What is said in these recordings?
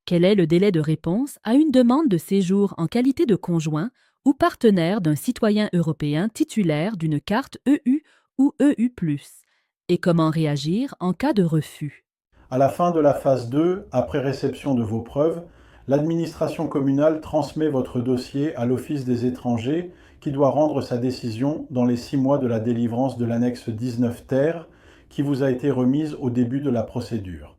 Quel est le délai de réponse à une demande de séjour en qualité de conjoint ou partenaire d'un citoyen européen titulaire d'une carte EU ou EU+, et comment réagir en cas de refus? À la fin de la phase 2, après réception de vos preuves, l'administration communale transmet votre dossier à l'Office des étrangers qui doit rendre sa décision dans les 6 mois de la délivrance de l'annexe 19 ter qui vous a été remise au début de la procédure.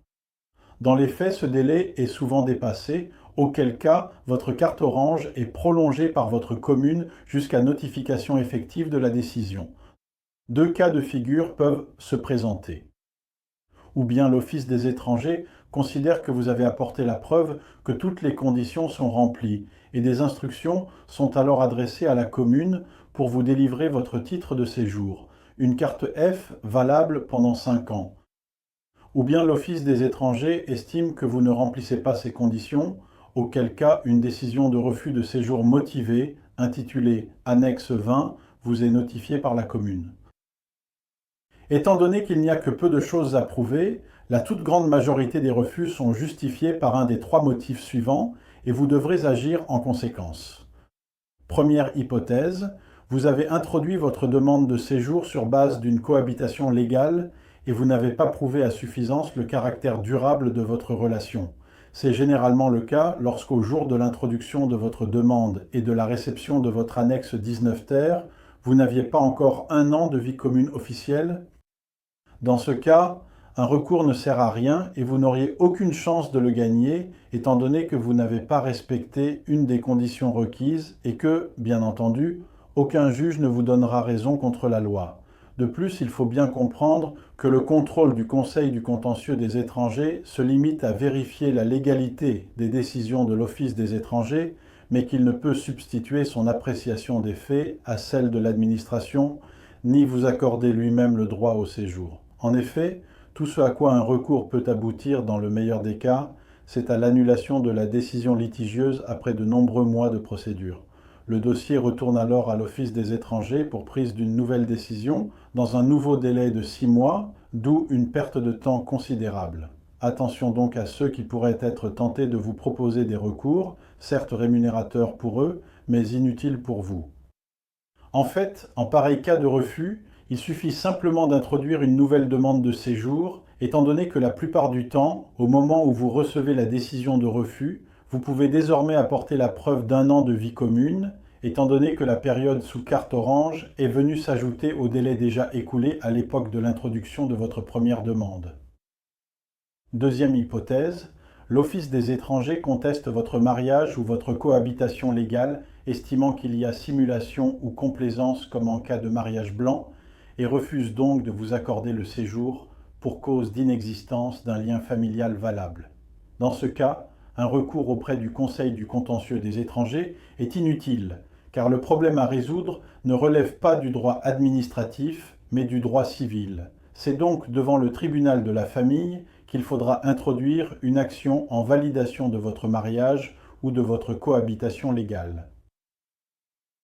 Dans les faits, ce délai est souvent dépassé, auquel cas votre carte orange est prolongée par votre commune jusqu'à notification effective de la décision. 2 cas de figure peuvent se présenter. Ou bien l'Office des étrangers considère que vous avez apporté la preuve que toutes les conditions sont remplies et des instructions sont alors adressées à la commune pour vous délivrer votre titre de séjour, une carte F valable pendant 5 ans. Ou bien l'Office des étrangers estime que vous ne remplissez pas ces conditions, auquel cas une décision de refus de séjour motivée, intitulée Annexe 20, vous est notifiée par la commune. Étant donné qu'il n'y a que peu de choses à prouver, la toute grande majorité des refus sont justifiés par un des 3 motifs suivants et vous devrez agir en conséquence. Première hypothèse, vous avez introduit votre demande de séjour sur base d'une cohabitation légale et vous n'avez pas prouvé à suffisance le caractère durable de votre relation. C'est généralement le cas lorsqu'au jour de l'introduction de votre demande et de la réception de votre annexe 19 ter, vous n'aviez pas encore 1 an de vie commune officielle. Dans ce cas, un recours ne sert à rien et vous n'auriez aucune chance de le gagner étant donné que vous n'avez pas respecté une des conditions requises et que, bien entendu, aucun juge ne vous donnera raison contre la loi. De plus, il faut bien comprendre que le contrôle du Conseil du contentieux des étrangers se limite à vérifier la légalité des décisions de l'Office des étrangers, mais qu'il ne peut substituer son appréciation des faits à celle de l'administration, ni vous accorder lui-même le droit au séjour. En effet, tout ce à quoi un recours peut aboutir dans le meilleur des cas, c'est à l'annulation de la décision litigieuse après de nombreux mois de procédure. Le dossier retourne alors à l'Office des étrangers pour prise d'une nouvelle décision dans un nouveau délai de 6 mois, d'où une perte de temps considérable. Attention donc à ceux qui pourraient être tentés de vous proposer des recours, certes rémunérateurs pour eux, mais inutiles pour vous. En fait, en pareil cas de refus, il suffit simplement d'introduire une nouvelle demande de séjour, étant donné que la plupart du temps, au moment où vous recevez la décision de refus, vous pouvez désormais apporter la preuve d'1 an de vie commune, étant donné que la période sous carte orange est venue s'ajouter au délai déjà écoulé à l'époque de l'introduction de votre première demande. Deuxième hypothèse, l'Office des étrangers conteste votre mariage ou votre cohabitation légale, estimant qu'il y a simulation ou complaisance comme en cas de mariage blanc, et refuse donc de vous accorder le séjour pour cause d'inexistence d'un lien familial valable. Dans ce cas, un recours auprès du Conseil du contentieux des étrangers est inutile, car le problème à résoudre ne relève pas du droit administratif, mais du droit civil. C'est donc devant le tribunal de la famille qu'il faudra introduire une action en validation de votre mariage ou de votre cohabitation légale.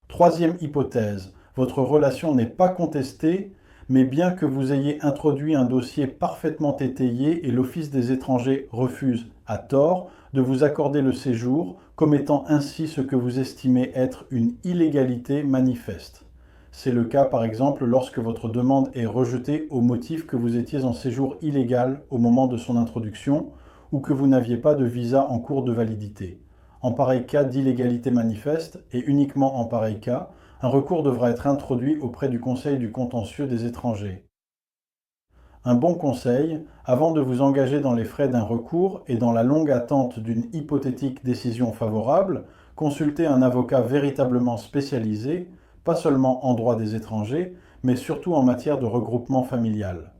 Troisième hypothèse, votre relation n'est pas contestée, mais bien que vous ayez introduit un dossier parfaitement étayé et l'Office des étrangers refuse, à tort, de vous accorder le séjour, commettant ainsi ce que vous estimez être une illégalité manifeste. C'est le cas par exemple lorsque votre demande est rejetée au motif que vous étiez en séjour illégal au moment de son introduction ou que vous n'aviez pas de visa en cours de validité. En pareil cas d'illégalité manifeste, et uniquement en pareil cas, un recours devra être introduit auprès du Conseil du contentieux des étrangers. Un bon conseil, avant de vous engager dans les frais d'un recours et dans la longue attente d'une hypothétique décision favorable, consultez un avocat véritablement spécialisé, pas seulement en droit des étrangers, mais surtout en matière de regroupement familial.